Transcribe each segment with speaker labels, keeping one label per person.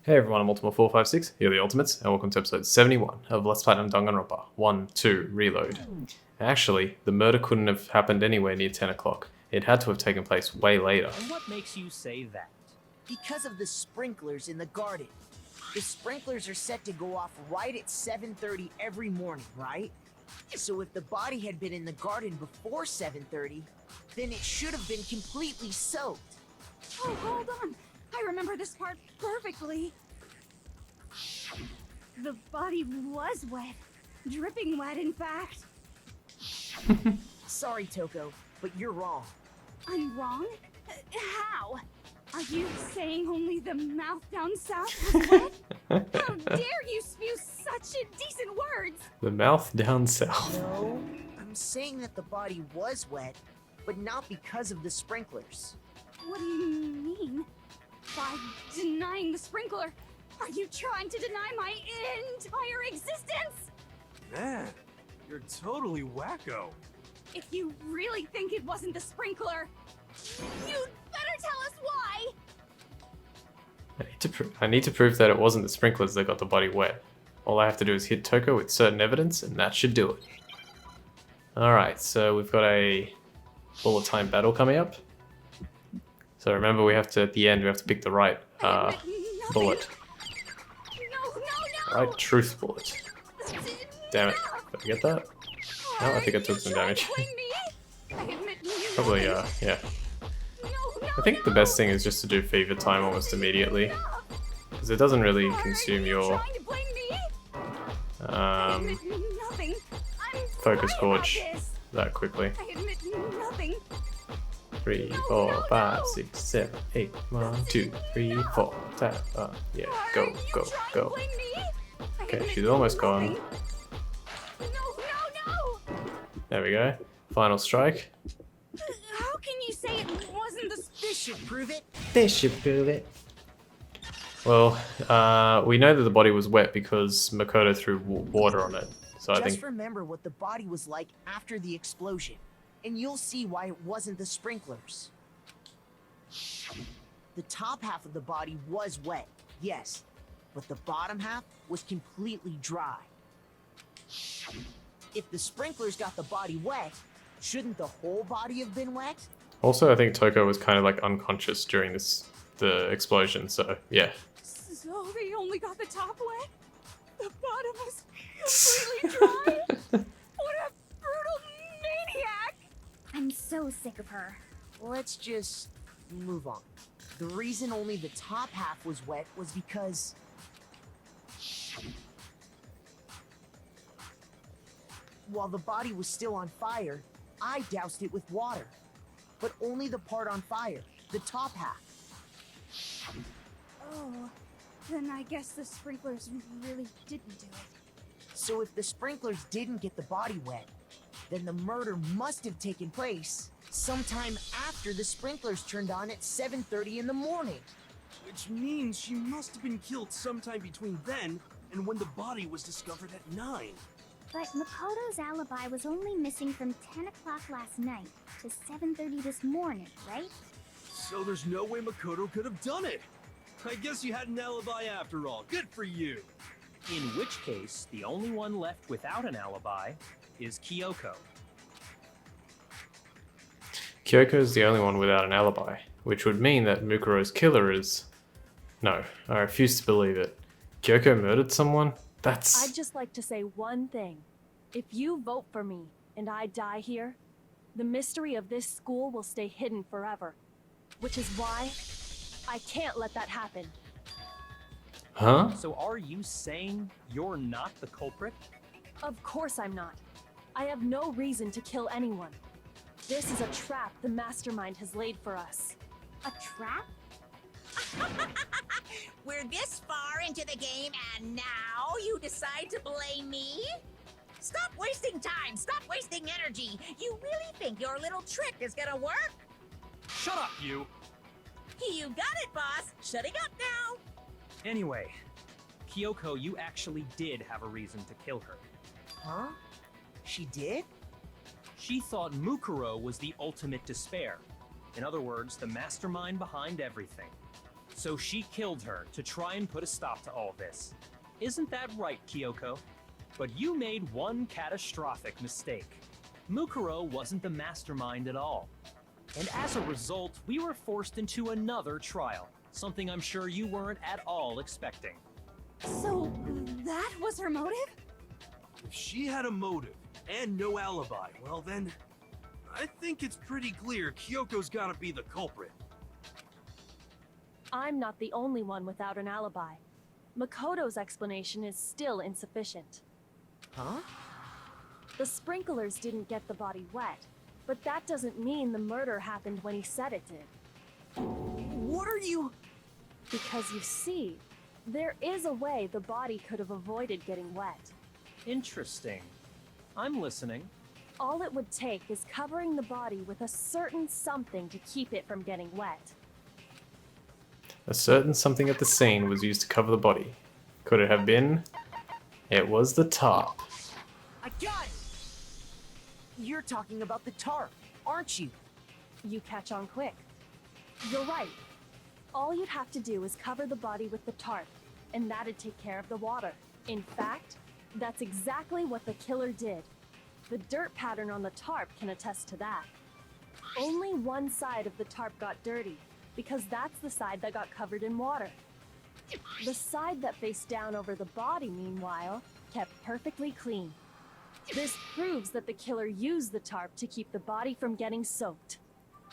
Speaker 1: Hey everyone, I'm Ultima456, here are the Ultimates, and welcome to episode 71 of Let's Platinum Danganronpa 1, 2, Reload. Actually, the murder couldn't have happened anywhere near 10 o'clock. It had to have taken place way later.
Speaker 2: And what makes you say that?
Speaker 3: Because of the sprinklers in the garden. The sprinklers are set to go off right at 7:30 every morning, right? So if the body had been in the garden before 7:30, then it should have been completely soaked.
Speaker 4: Oh, hold on. I remember this part perfectly. The body was wet. Dripping wet, in fact.
Speaker 3: Sorry, Toko, but you're wrong.
Speaker 4: I'm wrong? How? Are you saying only the mouth down south was wet? How dare you spew such indecent words?
Speaker 1: The mouth down south.
Speaker 3: No, I'm saying that the body was wet, but not because of the sprinklers.
Speaker 4: What do you mean? By denying the sprinkler, are you trying to deny my entire existence?
Speaker 5: Man, you're totally wacko.
Speaker 4: If you really think it wasn't the sprinkler, you'd better tell us why!
Speaker 1: I need to prove that it wasn't the sprinklers that got the body wet. All I have to do is hit Toko with certain evidence, and that should do it. Alright, so we've got a bullet time battle coming up. So remember, we have to, at the end, we have to pick the right bullet.
Speaker 4: No!
Speaker 1: Right truth bullet. Damn it. Did I get that? No, I think I took some damage. Probably, yeah. I think the best thing is just to do fever time almost immediately. Because it doesn't really consume your focus gorge that quickly. 3, 4, 5, 6, 7, 8, 1, 2, 3, 4. Tap. Yeah, go. Okay, she's almost gone. There we go. Final strike.
Speaker 4: How can you say it wasn't the
Speaker 3: This should prove it.
Speaker 1: This should prove it. Well, we know that the body was wet because Makoto threw water on it. So I
Speaker 3: Just
Speaker 1: think
Speaker 3: remember what the body was like after the explosion, and you'll see why it wasn't the sprinklers. The top half of the body was wet, yes, but the bottom half was completely dry. If the sprinklers got the body wet, shouldn't the whole body have been wet?
Speaker 1: also I think Toko was kind of like unconscious during the explosion. So yeah.
Speaker 4: So they only got the top wet? The bottom was completely dry? What a brutal maniac!
Speaker 6: I'm so sick of her.
Speaker 3: Let's just move on. The reason only the top half was wet was because while the body was still on fire, I doused it with water. But only the part on fire, the top half.
Speaker 4: Oh, then I guess the sprinklers really didn't do it.
Speaker 3: So if the sprinklers didn't get the body wet, then the murder must have taken place sometime after the sprinklers turned on at 7:30 in the morning.
Speaker 5: Which means she must have been killed sometime between then and when the body was discovered at 9.
Speaker 6: But Makoto's alibi was only missing from 10 o'clock last night to 7:30 this morning, right?
Speaker 5: So there's no way Makoto could have done it. I guess you had an alibi after all. Good for you.
Speaker 2: In which case, the only one left without an alibi is Kyoko.
Speaker 1: Kyoko's the only one without an alibi, which would mean that Mukuro's killer is... No, I refuse to believe it. Kyoko murdered someone? That's...
Speaker 7: I'd just like to say one thing. If you vote for me and I die here, the mystery of this school will stay hidden forever. Which is why I can't let that happen.
Speaker 1: Huh?
Speaker 2: So are you saying you're not the culprit?
Speaker 7: Of course I'm not. I have no reason to kill anyone. This is a trap the mastermind has laid for us.
Speaker 6: A trap?
Speaker 8: We're this far into the game and now you decide to blame me? Stop wasting time! Stop wasting energy! You really think your little trick is gonna work?
Speaker 5: Shut up, you.
Speaker 8: You got it, boss! Shutting up now!
Speaker 2: Anyway, Kyoko, you actually did have a reason to kill her.
Speaker 3: Huh? She did?
Speaker 2: She thought Mukuro was the ultimate despair. In other words, the mastermind behind everything. So she killed her to try and put a stop to all this. Isn't that right, Kyoko? But you made one catastrophic mistake. Mukuro wasn't the mastermind at all. And as a result, we were forced into another trial, something I'm sure you weren't at all expecting.
Speaker 4: So, that was her motive?
Speaker 5: If she had a motive and no alibi, well then, I think it's pretty clear Kyoko's gotta be the culprit.
Speaker 7: I'm not the only one without an alibi. Makoto's explanation is still insufficient.
Speaker 3: Huh?
Speaker 7: The sprinklers didn't get the body wet, but that doesn't mean the murder happened when he said it did.
Speaker 3: What are you...
Speaker 7: Because you see, there is a way the body could have avoided getting wet.
Speaker 2: Interesting. I'm listening.
Speaker 7: All it would take is covering the body with a certain something to keep it from getting wet.
Speaker 1: A certain something at the scene was used to cover the body. Could it have been? It was the tarp.
Speaker 3: I got it! You're talking about the tarp, aren't you?
Speaker 7: You catch on quick. You're right. All you'd have to do is cover the body with the tarp, and that'd take care of the water. In fact, that's exactly what the killer did. The dirt pattern on the tarp can attest to that. Only one side of the tarp got dirty, because that's the side that got covered in water. The side that faced down over the body, meanwhile, kept perfectly clean. This proves that the killer used the tarp to keep the body from getting soaked.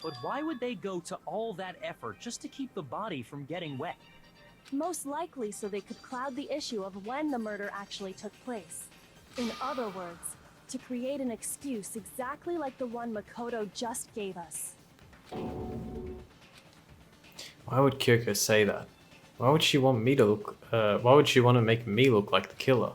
Speaker 2: But why would they go to all that effort just to keep the body from getting wet?
Speaker 7: Most likely so they could cloud the issue of when the murder actually took place. In other words, to create an excuse exactly like the one Makoto just gave us.
Speaker 1: Why would Kyoko say that? Why would she want me to look? Why would she want to make me look like the killer?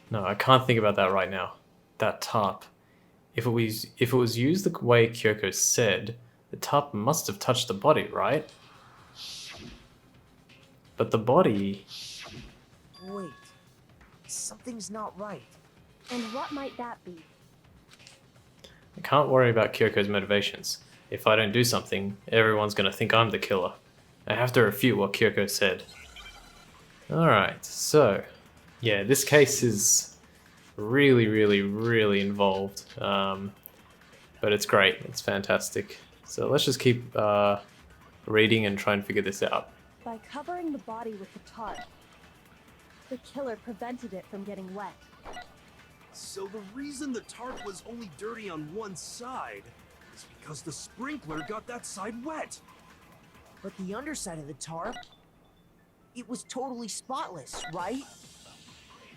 Speaker 1: No, I can't think about that right now. That tarp. If it was used the way Kyoko said, the tarp must have touched the body, right? But the body.
Speaker 3: Wait. Something's not right.
Speaker 7: And what might that be?
Speaker 1: I can't worry about Kyoko's motivations. If I don't do something, everyone's gonna think I'm the killer. I have to refute what Kyoko said. Alright, so yeah, this case is really, really, really involved. But it's great, it's fantastic. So let's just keep reading and try and figure this out.
Speaker 7: By covering the body with the tarp, the killer prevented it from getting wet.
Speaker 5: So the reason the tarp was only dirty on one side is because the sprinkler got that side wet.
Speaker 3: But the underside of the tarp, it was totally spotless, right?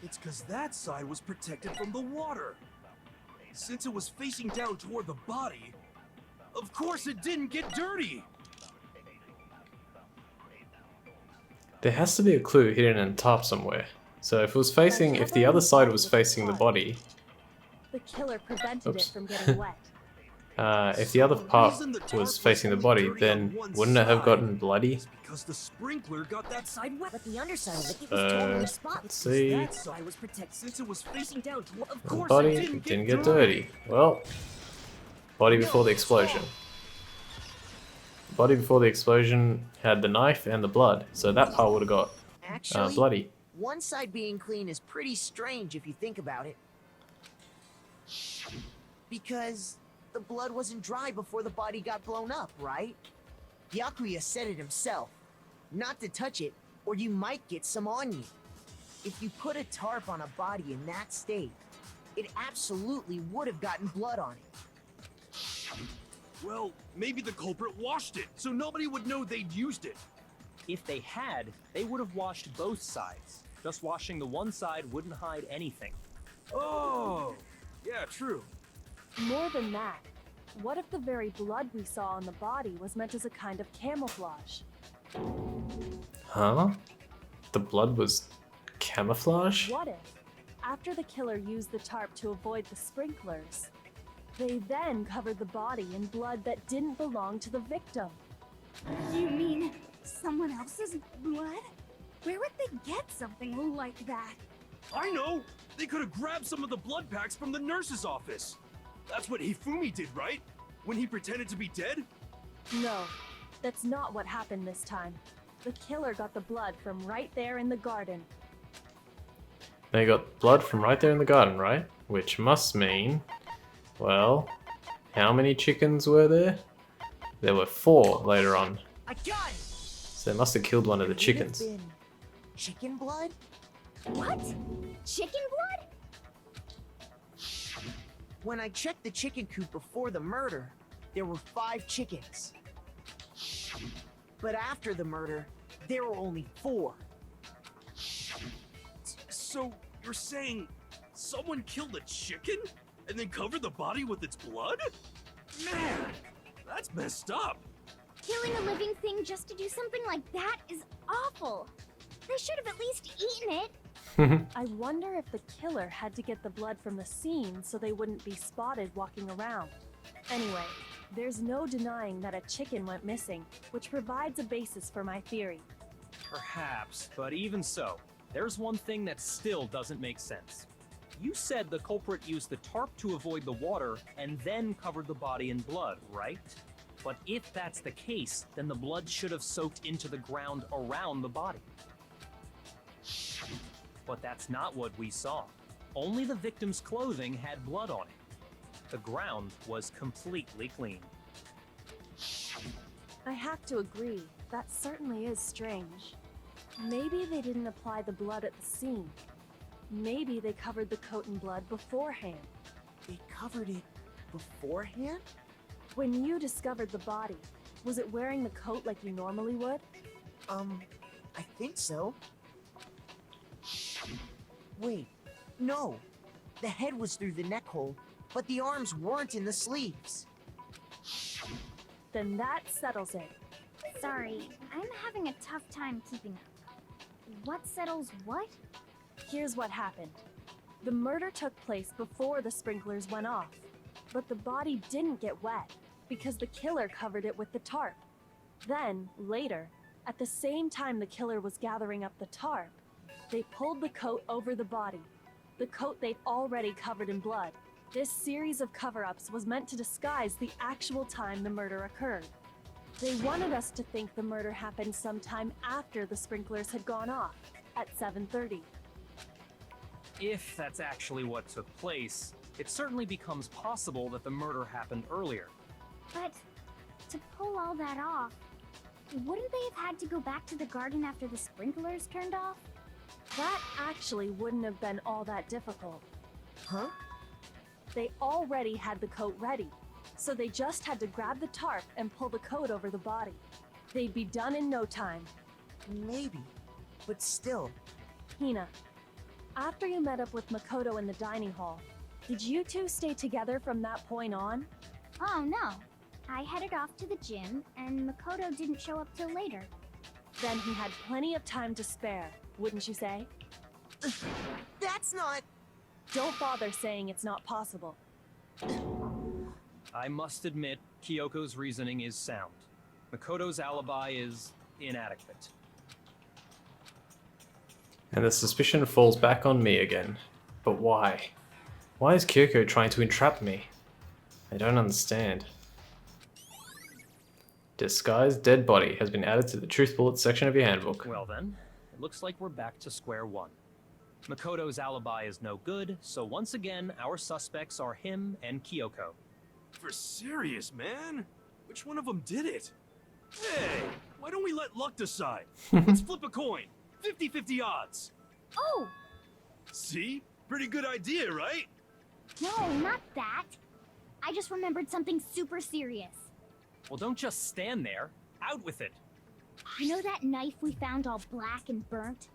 Speaker 5: It's because that side was protected from the water. Since it was facing down toward the body, of course it didn't get dirty.
Speaker 1: There has to be a clue hidden in the tarp somewhere. So if the other side was facing the body,
Speaker 7: the killer prevented it from getting wet.
Speaker 1: if the other part was facing the body, then wouldn't it have gotten bloody?
Speaker 5: Because the sprinkler got that side wet.
Speaker 3: But the underside of it was totally spotless.
Speaker 1: Let's see.
Speaker 3: That side was protected.
Speaker 5: Since it was facing down toward, of
Speaker 1: The
Speaker 5: course
Speaker 1: body,
Speaker 5: it
Speaker 1: didn't get dirty. Well, body before the explosion. Body before the explosion had the knife and the blood, so that part would have got
Speaker 3: Actually,
Speaker 1: bloody.
Speaker 3: one side being clean is pretty strange if you think about it. Because the blood wasn't dry before the body got blown up, right? Byakuya said it himself. Not to touch it, or you might get some on you. If you put a tarp on a body in that state, it absolutely would have gotten blood on it.
Speaker 5: Well, maybe the culprit washed it, so nobody would know they'd used it.
Speaker 2: If they had, they would have washed both sides. Just washing the one side wouldn't hide anything.
Speaker 5: Oh, yeah, true.
Speaker 7: More than that, what if the very blood we saw on the body was meant as a kind of camouflage?
Speaker 1: Huh? The blood was camouflage?
Speaker 7: What if, after the killer used the tarp to avoid the sprinklers, they then covered the body in blood that didn't belong to the victim?
Speaker 4: You mean someone else's blood? Where would they get something like that?
Speaker 5: I know! They could have grabbed some of the blood packs from the nurse's office. That's what Hifumi did, right? When he pretended to be dead?
Speaker 7: No, that's not what happened this time. The killer got the blood from right there in the garden.
Speaker 1: They got blood from right there in the garden, right? Which must mean, well, how many chickens were there? There were 4 later on.
Speaker 3: I got it!
Speaker 1: So they must have killed one of the
Speaker 3: Could it have
Speaker 1: chickens.
Speaker 3: been chicken blood?
Speaker 4: What? Chicken blood?
Speaker 3: When I checked the chicken coop before the murder, there were 5 chickens. But after the murder, there were only 4.
Speaker 5: So, you're saying someone killed a chicken and then covered the body with its blood? Man, that's messed up.
Speaker 4: Killing a living thing just to do something like that is awful. They should have at least eaten it.
Speaker 7: I wonder if the killer had to get the blood from the scene so they wouldn't be spotted walking around. Anyway, there's no denying that a chicken went missing, which provides a basis for my theory.
Speaker 2: Perhaps, but even so, there's one thing that still doesn't make sense. You said the culprit used the tarp to avoid the water and then covered the body in blood, right? But if that's the case, then the blood should have soaked into the ground around the body. But that's not what we saw. Only the victim's clothing had blood on it. The ground was completely clean.
Speaker 7: I have to agree, that certainly is strange. Maybe they didn't apply the blood at the scene. Maybe they covered the coat in blood beforehand.
Speaker 3: They covered it beforehand?
Speaker 7: When you discovered the body, was it wearing the coat like you normally would?
Speaker 3: I think so. Wait, no. The head was through the neck hole, but the arms weren't in the sleeves.
Speaker 7: Then that settles it.
Speaker 6: Sorry, I'm having a tough time keeping up. What settles what?
Speaker 7: Here's what happened. The murder took place before the sprinklers went off, but the body didn't get wet because the killer covered it with the tarp. Then, later, at the same time the killer was gathering up the tarp, they pulled the coat over the body, the coat they'd already covered in blood. This series of cover-ups was meant to disguise the actual time the murder occurred. They wanted us to think the murder happened sometime after the sprinklers had gone off, at 7:30.
Speaker 2: If that's actually what took place, it certainly becomes possible that the murder happened earlier.
Speaker 6: But to pull all that off, wouldn't they have had to go back to the garden after the sprinklers turned off?
Speaker 7: That actually wouldn't have been all that difficult.
Speaker 3: Huh?
Speaker 7: They already had the coat ready, so they just had to grab the tarp and pull the coat over the body. They'd be done in no time.
Speaker 3: Maybe, but still.
Speaker 7: Hina, after you met up with Makoto in the dining hall, did you two stay together from that point on?
Speaker 6: Oh no. I headed off to the gym, and Makoto didn't show up till later.
Speaker 7: Then he had plenty of time to spare, wouldn't you say?
Speaker 3: That's not...
Speaker 7: Don't bother saying it's not possible.
Speaker 2: I must admit, Kyoko's reasoning is sound. Makoto's alibi is inadequate.
Speaker 1: And the suspicion falls back on me again. But why? Why is Kyoko trying to entrap me? I don't understand. Disguised dead body has been added to the truth bullet section of your handbook.
Speaker 2: Well then, it looks like we're back to square one. Makoto's alibi is no good, so once again, our suspects are him and Kyoko.
Speaker 5: For serious, man? Which one of them did it? Hey, why don't we let luck decide? Let's flip a coin. 50-50 odds.
Speaker 6: Oh!
Speaker 5: See? Pretty good idea, right?
Speaker 6: No, not that. I just remembered something super serious.
Speaker 2: Well, don't just stand there. Out with it.
Speaker 6: You know that knife we found all black and burnt?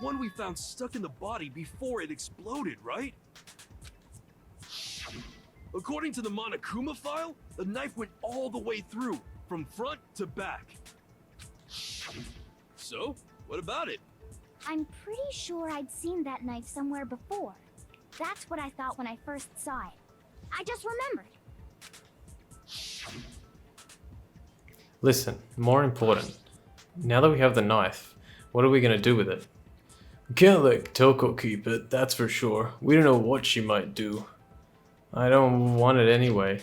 Speaker 5: One we found stuck in the body before it exploded, right? According to the Monokuma file, the knife went all the way through, from front to back. So, what about it?
Speaker 6: I'm pretty sure I'd seen that knife somewhere before. That's what I thought when I first saw it. I just remembered.
Speaker 1: Listen, more important. Now that we have the knife, what are we gonna do with it? We can't let Toko keep it, that's for sure. We don't know what she might do. I don't want it anyway.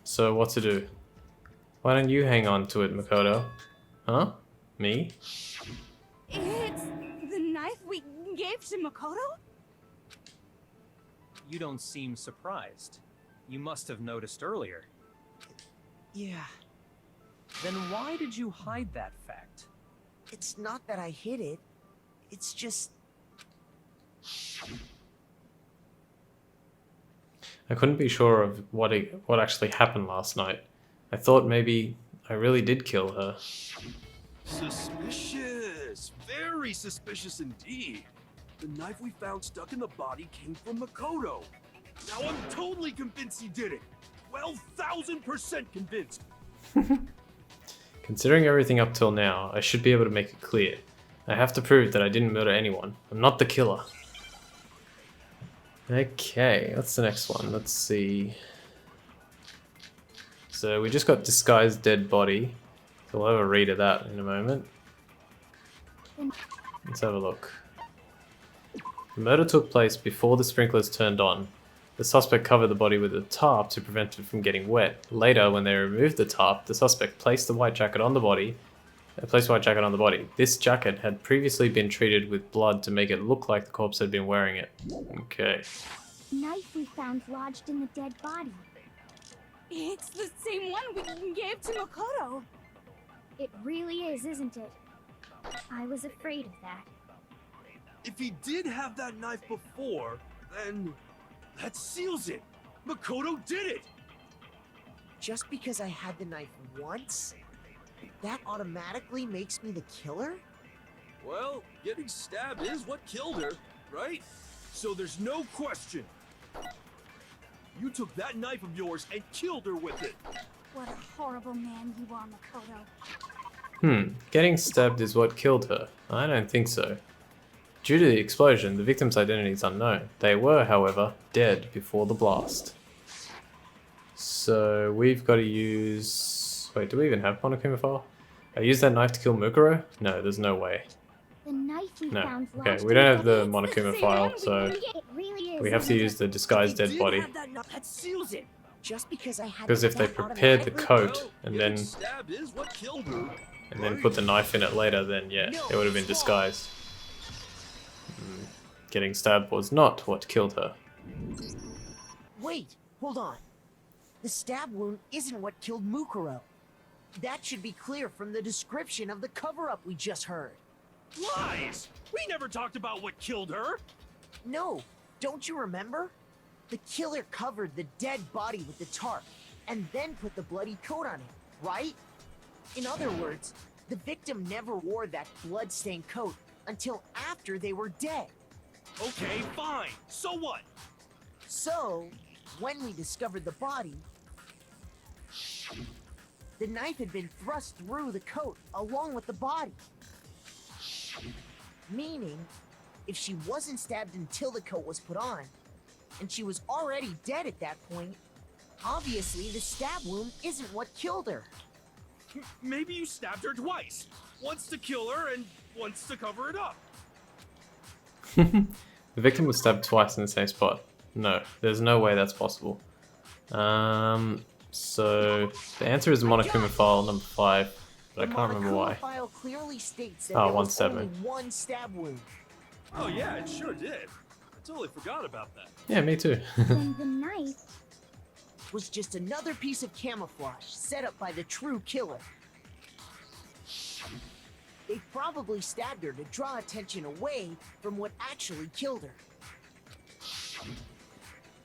Speaker 1: So what to do? Why don't you hang on to it, Makoto? Huh? Me?
Speaker 4: It's the knife we gave to Makoto?
Speaker 2: You don't seem surprised. You must have noticed earlier.
Speaker 3: Yeah,
Speaker 2: Then why did you hide that fact?
Speaker 3: it's not that I hid it. It's just...
Speaker 1: I couldn't be sure of what actually happened last night. I thought maybe I really did kill her.
Speaker 5: Suspicious! Very suspicious indeed. The knife we found stuck in the body came from Makoto. Now I'm totally convinced he did it. 12,000% convinced.
Speaker 1: Considering everything up till now, I should be able to make it clear. I have to prove that I didn't murder anyone. I'm not the killer. Okay, what's the next one? Let's see. So we just got disguised dead body. So we'll have a read of that in a moment. Let's have a look. The murder took place before the sprinklers turned on. The suspect covered the body with a tarp to prevent it from getting wet. Later, when they removed the tarp, the suspect placed the white jacket on the body. This jacket had previously been treated with blood to make it look like the corpse had been wearing it. Okay.
Speaker 6: Knife we found lodged in the dead body.
Speaker 4: It's the same one we gave to Makoto.
Speaker 6: It really is, isn't it? I was afraid of that.
Speaker 5: If he did have that knife before, then that seals it. Makoto did it.
Speaker 3: Just because I had the knife once, that automatically makes me the killer?
Speaker 5: Well, getting stabbed is what killed her, right? So there's no question. You took that knife of yours and killed her with it.
Speaker 4: What a horrible man you are, Makoto.
Speaker 1: Getting stabbed is what killed her. I don't think so. Due to the explosion, the victim's identity is unknown. They were, however, dead before the blast. So we've got to use... Wait, do we even have Monokuma file? I used that knife to kill Mukuro? No, there's no way.
Speaker 6: The knife we
Speaker 1: No.
Speaker 6: found
Speaker 1: Okay,
Speaker 6: lodged
Speaker 1: we
Speaker 6: in
Speaker 1: don't have
Speaker 6: the
Speaker 1: the Monokuma file, so
Speaker 6: It really is,
Speaker 1: we have to
Speaker 6: isn't
Speaker 1: use
Speaker 6: it?
Speaker 1: the disguised
Speaker 3: If he
Speaker 1: dead
Speaker 3: did
Speaker 1: body.
Speaker 3: have that seals it. Just because I had
Speaker 1: Because if they
Speaker 3: that
Speaker 1: prepared the
Speaker 3: automatically-
Speaker 1: coat and
Speaker 5: Getting
Speaker 1: then
Speaker 5: stabbed is what killed her.
Speaker 1: put the knife in it later, then yeah, it would have been disguised. Getting stabbed was not what killed her.
Speaker 3: Wait, hold on. The stab wound isn't what killed Mukuro. That should be clear from the description of the cover-up we just heard.
Speaker 5: Lies! We never talked about what killed her.
Speaker 3: No, don't you remember? The killer covered the dead body with the tarp, and then put the bloody coat on it, right? In other words, the victim never wore that blood-stained coat until after they were dead.
Speaker 5: Okay, fine. So what?
Speaker 3: So, when we discovered the body, the knife had been thrust through the coat along with the body. Meaning, if she wasn't stabbed until the coat was put on, and she was already dead at that point, obviously the stab wound isn't what killed her.
Speaker 5: Maybe you stabbed her twice. Once to kill her and once to cover it up.
Speaker 1: The victim was stabbed twice in the same spot. No, there's no way that's possible. So the answer is Monokuma file number 5, but I can't remember
Speaker 3: The
Speaker 1: why.
Speaker 3: Monokuma file clearly states that
Speaker 1: Oh,
Speaker 3: there
Speaker 1: one
Speaker 3: was
Speaker 1: stab
Speaker 3: only
Speaker 1: wound.
Speaker 3: one stab wound.
Speaker 5: Oh yeah, it sure did. I totally forgot about that.
Speaker 1: Yeah, me too.
Speaker 6: Then the knife
Speaker 3: Was just another piece of camouflage set up by the true killer. They probably stabbed her to draw attention away from what actually killed her.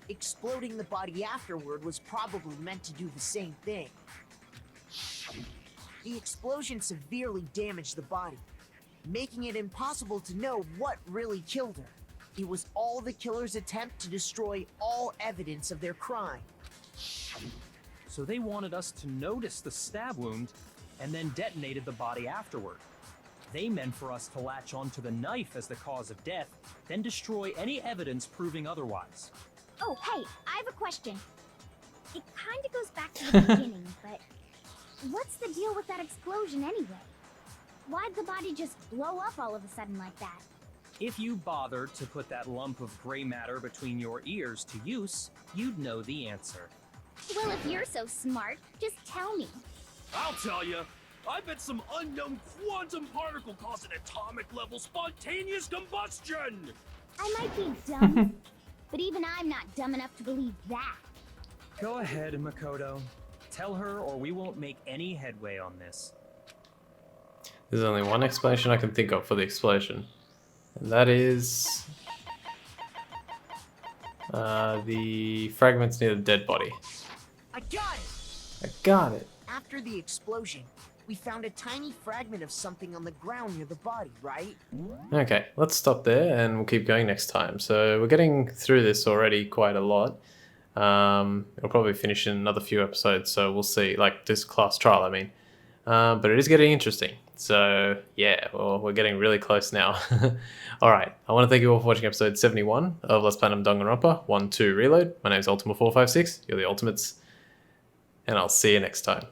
Speaker 3: Exploding the body afterward was probably meant to do the same thing. The explosion severely damaged the body, making it impossible to know what really killed her. It was all the killer's attempt to destroy all evidence of their crime.
Speaker 2: So they wanted us to notice the stab wound and then detonated the body afterward. They meant for us to latch onto the knife as the cause of death, then destroy any evidence proving otherwise.
Speaker 6: Oh, hey, I have a question. It kind of goes back to the beginning, but what's the deal with that explosion anyway? Why'd the body just blow up all of a sudden like that?
Speaker 2: If you bothered to put that lump of gray matter between your ears to use, you'd know the answer.
Speaker 6: Well, if you're so smart, just tell me.
Speaker 5: I'll tell you. I bet some unknown quantum particle caused an atomic level spontaneous combustion!
Speaker 6: I might be dumb, but even I'm not dumb enough to believe that.
Speaker 2: Go ahead, Makoto. Tell her or we won't make any headway on this.
Speaker 1: There's only one explanation I can think of for the explosion. And that is... the fragments near the dead body.
Speaker 3: I got it!
Speaker 1: I got it!
Speaker 3: After the explosion, we found a tiny fragment of something on the ground near the body, right?
Speaker 1: Okay, let's stop there and we'll keep going next time. So we're getting through this already quite a lot. It'll probably finish in another few episodes, so we'll see. Like this class trial, I mean. But it is getting interesting. So yeah, well, we're getting really close now. Alright, I want to thank you all for watching episode 71 of Let's Platinum Danganronpa 1-2 Reload. My name is Ultima456, you're the Ultimates, and I'll see you next time.